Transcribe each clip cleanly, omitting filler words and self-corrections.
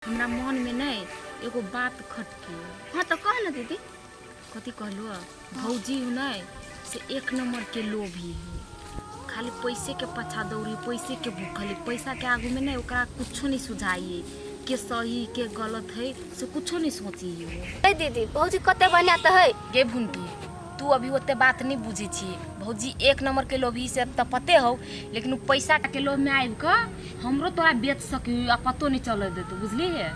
हमरा मन में नहीं एगो बात खटके। हाँ तो कह ना दीदी। कथी कहलू भौजी नहीं से एक नंबर के लोभी है, खाली पैसे के पछा दौड़ी, पैसे के भूखली, पैसा के आगू में नहीं ओकरा कुछो नहीं सुझाइए के सही के गलत है से कुछो नहीं सोचिए। दीदी भौजी कते बनाता है गे भुंटी, तू अभी ओते बात नहीं बुझी छी। भौजी एक नंबर के लोभी से त पते हो, लेकिन पैसा के लोभ में आइब के हमरो तोरा बेच सकी आ पतो नहीं चल देतो, बुझली है।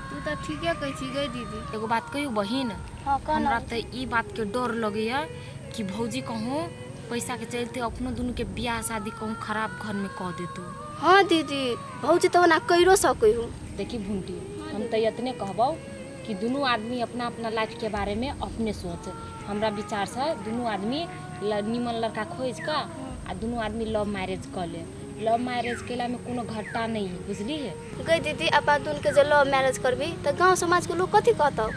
तू तो ठीक है कह छी गई दीदी। एगो बात कहियो बहिन, हाँ हमरा त ई बात के डर लगे है कि भौजी कहूँ पैसा के चलते अपनो दोनों के ब्याह शादी कहूँ खराब घर में कह देतो। हाँ दीदी भौजी तो ना कहिरो सकै हूँ। देखी भुंटी, हम तो इतने कहबो कि दोनों आदमी अपना अपना लाइफ के बारे में अपने सोच। हमरा विचार से दोनों आदमी निमन लड़का खोज का आ दोनों आदमी लव मैरिज कर ले। लव मैरिज केला में कोनो घाटा नहीं है, बुझली है। गई दीदी अपा दुन के जो लव मैरिज करबी तो गांव समाज के लोग कथी कहता।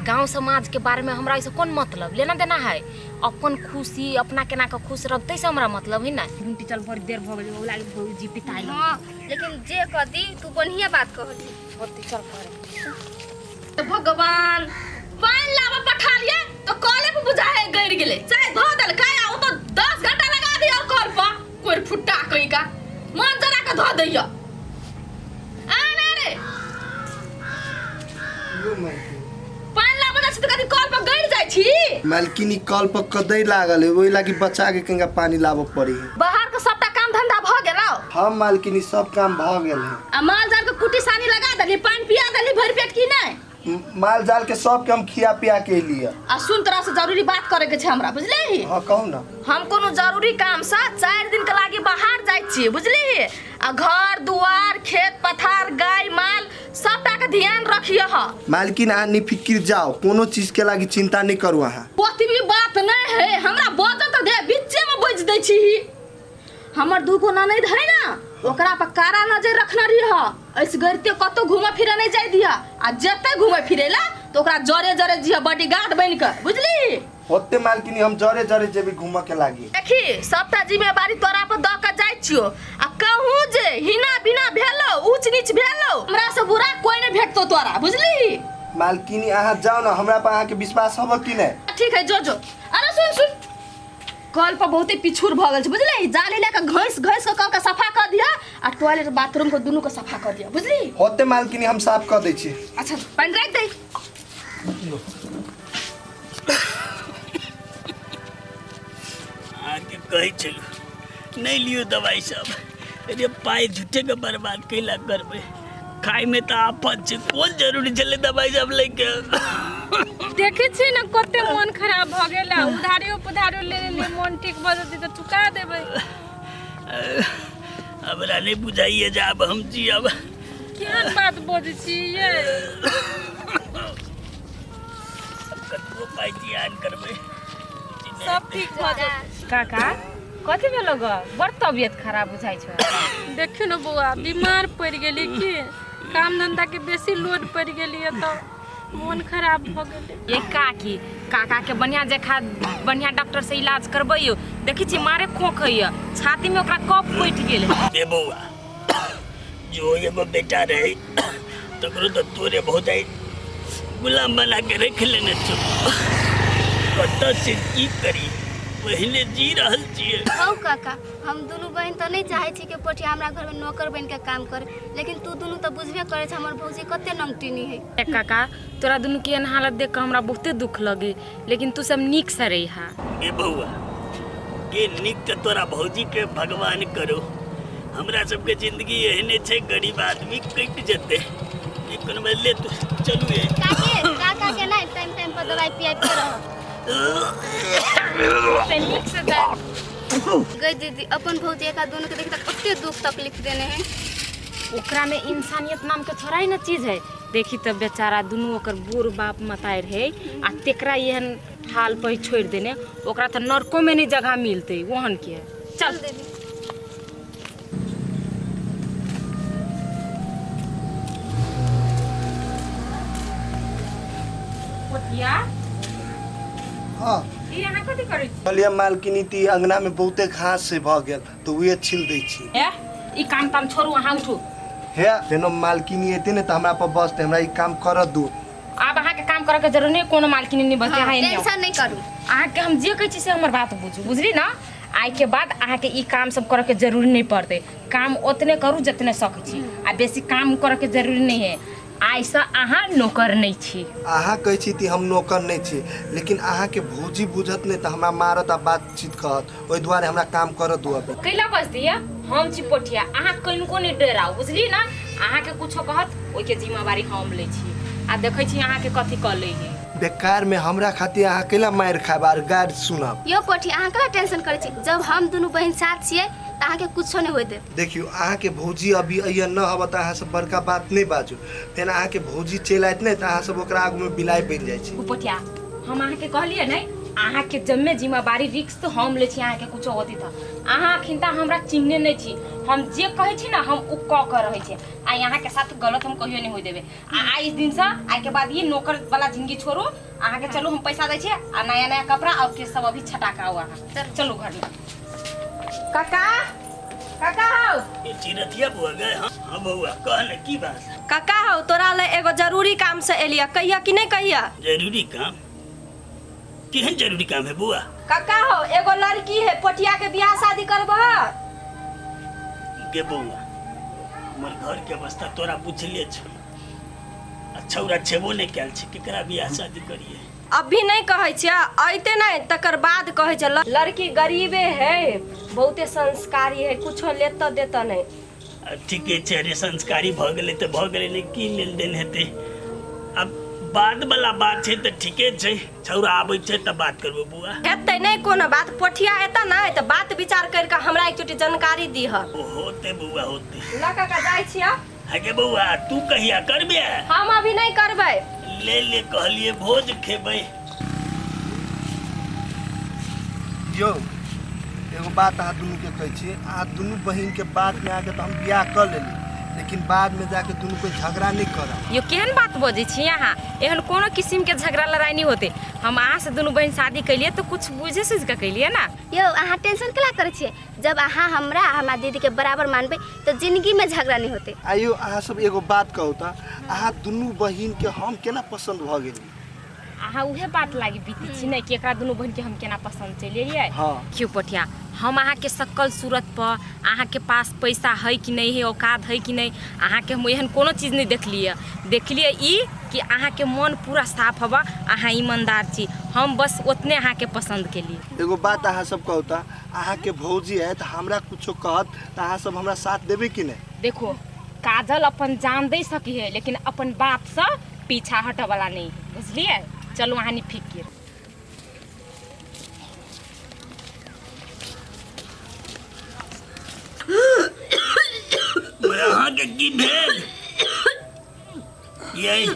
गांव समाज के बारे में हमरा ऐसे कौन मतलब, लेना देना है। अपन खुशी अपना केना के खुश रहते से हमरा मतलब है ना। घंटी चल बड़ी देर भ गेल ओला भौजी पिटाई। हां लेकिन जे कहती तू बढ़िया बात कहली। होती चल करे तो भगवान पान लावा पठा लिए तो कॉले पे बुझाए गिर गेले, चाहे धो दल काय आओ तो 10 घंटा लगा दिया कर पा कोई फुट्टा कहीं का मन जरा के धो दैया। आने रे पान लावा जैसे तो कदी कॉल पर गिर जाई छी। मालकिनी कल पर कदई लागल है, वही लागी बचा के कंगा पानी लाबो पड़ी है। बाहर के सबटा काम धंधा भ गेलौ। हम मालकिनी सब काम भ गेल है। आ माल जाल के कुटी सानी लगा दली, पान पिया दली भर पेट की नहीं। माल जाल के सब के हम खिया पिया के लिए। आ सुन तोरा से जरूरी बात करे के छै हमरा, बुझली। हां कहू ना। हम कोनो जरूरी काम से 4 दिन के लागी बाहर जाई छी, बुझली। आ घर दुआर खेत पथार गाय माल सबटा के ध्यान रखियो ह। मालकिन आ निफिकिर जाओ, कोनो चीज के लागी चिंता नहीं करू अहाँ। कोती भी बात नहीं है, हमरा बोझ तो दे बीचे में बोझ दै छी। हमर दुगो ननद है ना, ओकरा पर कारा नजर रखना रही ह। ऐसे गरते कतो घूमे फिरे नहीं जाय दिया। आ जते घूमे फिरेला तो ओकरा जरे जरे जिया बॉडीगार्ड बन के, बुझली। होते मालकिनी हम जरे जरे जेबी घूम के लागी। देखी सबटा जिम्मेवारी तोरा पर द के जाय छियो। आ कहूँ जे हिना बिना भेलो ऊंच नीच भेलो हमरा से बुरा कोई नहीं भेटतो तोरा, बुझली। मालकिनी अहाँ जाओ ना, हमरा पर अहाँ के विश्वास होबो कि नहीं। ठीक है जो जो। अरे सुन सुन कल पर बहुते पिछुर भ गेल छ, बुझली। जाली लेके घैस घैस के कल के सफा कर दिया आ टॉयलेट बाथरूम को दोनों को सफा कर दिया, बुझली। होते मालकिनी हम साफ कर दै छी। अच्छा पानी रख दे। आगे कही चलो नहीं लियो दवाई सब, अरे पाए झूठे का बर्बाद कैला करबे। खाई में तो आफत छै, कौन जरूरी चले दवाई सब लेके। देखै छी न कते मन खराब भ गेला। उधारियो पुधारियो ले ले मन ठीक भ जति त चुका देबै। हमरा नहीं बुझाइए जा अब हम जी अब केहन बात बोझ छी ये। कतबो पाई ध्यान करबे सब ठीक भ जति। काका कथी भेलो ग, बड़ तबियत खराब बुझाइ छ। देखियो न बौआ बीमार पड़ गेली की, काम धंधा के बेसी लोड पड़ गेली त मन खराब भ गेले। ये काकी काका के बढ़िया डॉक्टर से इलाज करबैयो। देखी छी मारे खोख है, छाती में ओकरा कफ फट गेल है। बे बउआ जो एगो बेटा रहे तकरो तो तोरे बहुत आई गुलाम बना के रख लेने छो। कत से की करी, पहले जी रहल छिए। हौ काका हम दोनों बहन तो नहीं चाहे छी कि पोठी हमरा घर में नौकर बन के काम करे, लेकिन तू दोनों तो बुझबे करे छ हमर भौजी कते नंगटिनी है। ए काका तोरा दोनों के एहन हालत देख के हमरा बहुते दुख लगे, लेकिन तू सब नीक से रही हा। ए बउआ के निक के तोरा भौजी के भगवान करो। हमरा सबके जिंदगी एहने छै, गरीब आदमी कट जते। लेकिन ले तू चलू ए काका के नहीं टाइम टाइम पर दवाई पिया के रहो। नीक से जा। गई दीदी अपन भौजी का दोनों के देखता कते दुख तकलीफ देने हैं। ओकरा में इंसानियत नाम के थोड़ा ही ना चीज है। देखी तब बेचारा दोनों ओकर बूढ़ बाप मताई रहे आ तेकरा एहन हाल पर छोड़ देने, ओकरा तो नरकों में नहीं जगह मिलते वहन के। चल दीदी पोतिया हां ई यहाँ कथी करै छी। कहलिए मालकिनी ती अंगना में बहुते घास से भ गेल तो उहे छिल दै छी। ए ई काम ताम छोड़ू, अहाँ उठू। हे तेनो मालकिनी एते ने त हमरा पर बस हमरा ई काम कर दू। अब अहाँ के काम करे के जरूर नहीं, कोनो मालकिन नहीं बचते हाँ, है नहीं। टेंशन नहीं करू। अहाँ के हम जे कहै छी से हमर बात बुझू, बुझली ना। आइ के बाद अहाँ के ई काम सब करे के जरूरी नहीं पड़ते। काम ओतने करू जतने सकै छी, आ बेसी काम करे के जरूरी नहीं है। आइसा अहाँ नौकर नहीं छी। अहाँ कहै छी कि हम नौकर नहीं छी, लेकिन अहाँ के भौजी बुझत नहीं त हमरा मारत आ बातचीत कहत, ओहि दुआरे हमरा काम कर दू। अब कैला बजती है हम छी पोठिया, अहाँ कनिको नहीं डराओ, बुझली ना। अहाँ के कुछो कहत ओइ के जिम्मेवारी हम लै छी। आ देखै छी अहाँ के कथी क लै है। बेकार में हमरा खातिर अहाँ केला मार खाब और गार सुनब। यो पोठी अहाँ कला टेंशन करे छी, जब हम दोनों बहन साथ छिए त अहाँ के कुछो नहीं होते। देखियो अहाँ के भौजी अभी अइया न हब त अहाँ सब बड़का बात नहीं बाजू, फेन अहाँ के भौजी चल आइत नहीं त अहाँ सब ओकरा आगू में बिलाई बन जाय छी। पोठिया हम अहाँ के कहलिए नहीं, अहाँ के जम्मे जिम्मेवारी रिक्स तो हम ले छी। अहाँ के कुछो होती था अहाँ खिंता हमरा चिन्हने नहीं छी। हम जे कहै छी ना हम उ क कर रहै छी। आ यहाँ के साथ गलत हम कहियो नहीं होई देबे। आ इस दिन से आइ के बाद ये नौकर वाला जिंदगी छोड़ो। अहाँ के चलो हम पैसा दै छी आ नया नया कपड़ा और के सब अभी छटाका हुआ है। चलो घर में। काका काका हो ये चिरथिया बुआ गए। हाँ बउआ कहले की बात? काका हो तोरा ले एगो जरूरी काम से एलिया, कहिया कि नहीं कहिया? जरूरी काम? केहन जरूरी काम है बुआ? काका हो एगो लड़की है पोठिया के बियाह शादी करबह। गे बउआ हमर घर के अवस्था तोरा बुझले छ। अच्छा उरा छेबो नहीं कैल छ, केकरा बियाह शादी करिए? अभी नहीं कहै छियै, अइते नहीं तकर बाद कहै छ। लड़की गरीबे है, बहुते संस्कारी है, कुछो लेता देता नहीं। ठीके छै रे, संस्कारी भ गेलै त भ गेलै, ने की लेन देन हेतै। अब बाद वाला बात छै त ठीके छै, छौरा आबै छै त बात करबो बुआ। हेतै नहीं कोनो बात, पोठिया एता नहीं त बात विचार कर के हमरा एक चोटी जानकारी दीह। ओ होते बुआ होते। ला काका जाय छियै। हगे बउआ तू कहिया करबे? हम अभी नहीं करबै। ले कहलिए भोज खेबै। यो एगो बात अहाँ दुनू के कहै छी, अहाँ दुनू बहिन के बात में आके तो हम बियाह कर लेली, लेकिन बाद में जाके दुनू कोई झगड़ा नहीं करब। यो केहन बात बजै छी अहाँ? एहन कोनो किस्म के झगड़ा लड़ाई नहीं होते। हम अहाँ से दुनू बहन शादी कैलिए तो कुछ बुझे सुझ के कैलिए ना। यो अहाँ टेंशन कला करे छिए? जब अहाँ हमरा हमार दीदी के बराबर मानबे तो जिंदगी में झगड़ा नहीं होते। आइयो अहाँ सब एगो बात कहू त, अहाँ दुनू बहिन के हम केना पसंद भ गेली? अहाँ उहे बात लागी बीती छी नहीं कि एकरा दुनू बहन के हम केना पसंद चलिए। हाँ। क्यों पोठिया हम अहाँ के शक्ल सूरत पर, अहाँ के पास पैसा है कि नहीं है, औकात है कि नहीं, अहाँ के हम एहन कोनो चीज नहीं देखलिए ई कि अहाँ के मन पूरा साफ हवा, अहाँ ईमानदार छी। हम बस उतने अहाँ के पसंद के लिए। एगो बात अहाँ सब कहू त, अहाँ के भौजी है त हमरा कुछो कहत त अहाँ सब हमरा साथ देबे कि नहीं? देखो काजल अपन जान दे सकी है, लेकिन अपन बात से पीछा हटे वाला नहीं, बुझलिए। चलो अहाँ नहीं फिकिर। अहाँ के की भेल? यही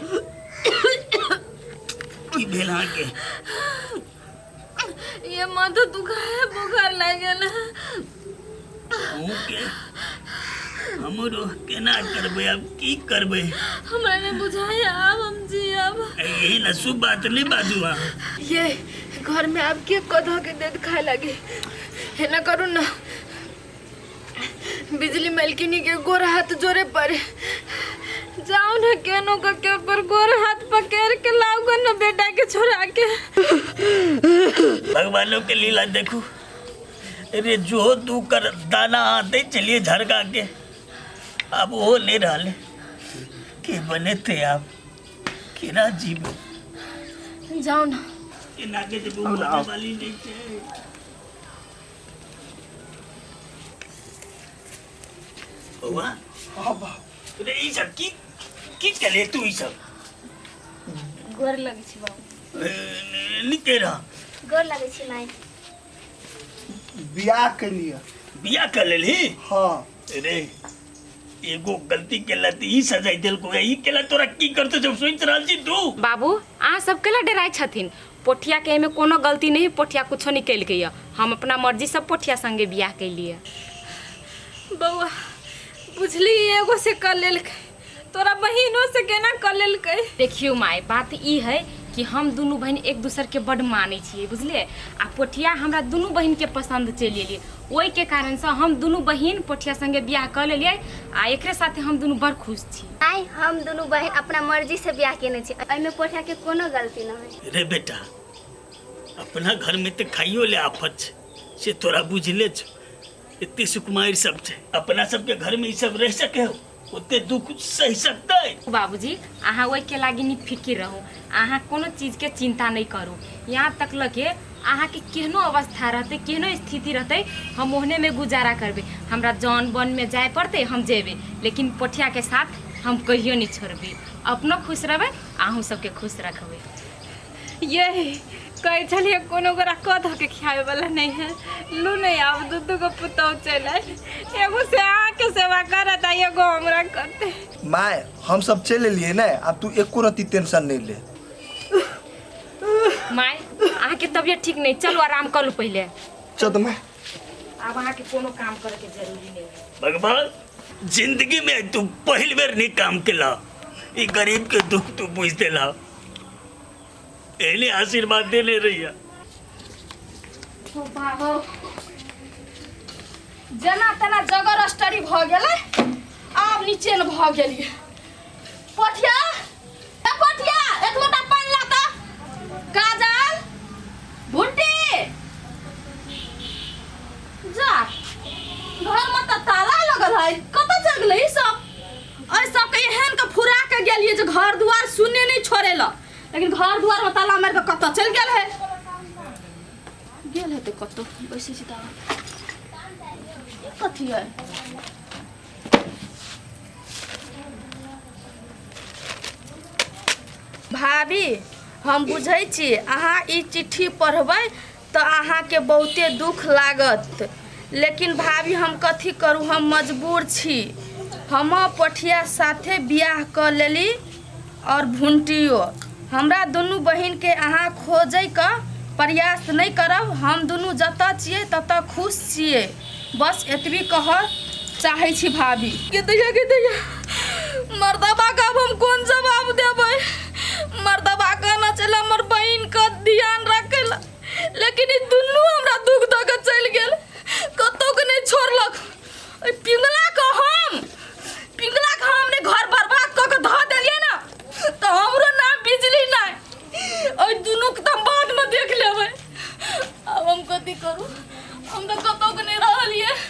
की भेल अहाँ के? ये माथा दुखाए, बुखार लग गेल। अहूँ के हमरो केना करबै? अब की करबै? हमरा नहीं बुझाए, अब हम जियब। यही ना शुभ बात नहीं बाजू। ये घर में अब के कधा के दूध खाए लगे है ना, करू ना। बिजली मलकिनी के गोर हाथ जोरे पर जाओ ना, केनो का के पर गोर हाथ पकड़ के लाओ ना बेटा के छोड़ा के। भगवानों के लीला देखू। अरे जो तू कर दाना आते चलिए झरका के, अब वो ले डाले के बने थे आप केना जीव जाओ ना। के नाके से बुआ वाली नहीं थे। बुआ अरे ई सब की चले तू ई सब? गोर लगे छी बाबू। निके रह। गोर लगे छी माई। बियाह के लिए। बियाह कर लेली? हाँ। अरे एगो गलती केला त ई सजाई देल को, ई केला तोरा की करतो जब सोच रहल छी तू? बाबू अहाँ सब केला डराई छथिन? पोठिया के में कोनो गलती नहीं, पोठिया कुछो नहीं कैल के। हम अपना मर्जी सब पोठिया संगे बियाह कैलिए। बउआ बुझली एगो से कर लेल, तोरा बहिनों से केना कर लेल। देखियो माई बात ई है कि कि हम दुनू बहन एक दूसर के बड मानै छियै बुझलिए। आ पोठिया हमरा दुनू बहन के पसंद चलि एलिए, ओहि के कारण से हम दुनू बहन पोठिया संगे बियाह कर लेलिए आ एकरे साथे हम दुनू बड़ खुश छी। आइ हम दुनू बहन अपना मर्जी से बियाह केने छी, एहिमे पोठिया के कोनो गलती न है। रे बेटा अपना घर में तो खाइयो ले आफत छे से तोरा बुझले छ। इतने सुकुमार सब छे अपना सबके घर में ई सब रह सके हो, ओते दुख सही सकता है। बाबूजी अहाँ ओहि के लागी निफिकिर रहू, अहाँ कोनो चीज के चिंता नहीं करू। यहाँ तक लगे अहाँ के केहनो अवस्था रहते केहनो स्थिति रहते हम ओहने में गुजारा करबे। हमरा जौन बन में जाए पड़ते हम जेबे, लेकिन पोठिया के साथ हम कहियो नहीं छोड़बे। अपनो खुश रहबे अहूँ सबके खुश रखबे। यही कहे चलिए कोनो गोरा कद के खियावे वाला नहीं है। लू नहीं आब दूध को पुतौ चले एगो से आके सेवा करत आ एगो हमरा करते। माय हम सब चले लिए ना, अब तू एको रती टेंशन नहीं ले। माय अहाँ के तबियत ठीक नहीं, चलो आराम कर लो पहले। चल माय अब अहाँ के कोनो काम करे के जरूरी नहीं है। भगवान जिंदगी में तू पहली बार नहीं काम केला, ई गरीब के दुख तू बुझ देला, एने आशीर्वाद देने रहिया। जना तना जगर स्टडी भ गेलै, आब नीचे न भ गेलिए। पोठिया ए पोठिया एक लोटा पानी ला त। काजल भुट्टी जा घर में त ताला लगल है, कत जगलै सब। अरे सब के एहन के फुरा के गेलिए जे घर दुआर सुने नहीं छोड़ेला, लेकिन घर दुआर में ताला मार के कत चल गेल है। गेल है तो कत बैसे छी ताला कथी है। भाभी हम बुझै छी अहाँ ई चिट्ठी पढ़बै तो अहाँ के बहुते दुख लागत, लेकिन भाभी हम कथी करू, हम मजबूर छी। हम पोठिया साथे बियाह कर लेली और भुंटियो। हमरा दुनू बहिन के अहाँ खोजै का प्रयास नहीं करब, हम दुनू जतऽ छियै ततऽ खुश छियै, बस एतबी कह चाहै छी भाभी। के दैया मर्दबा का अब हम कोन जवाब देबै। मर्दबा कहना चले हमर बहिन का ध्यान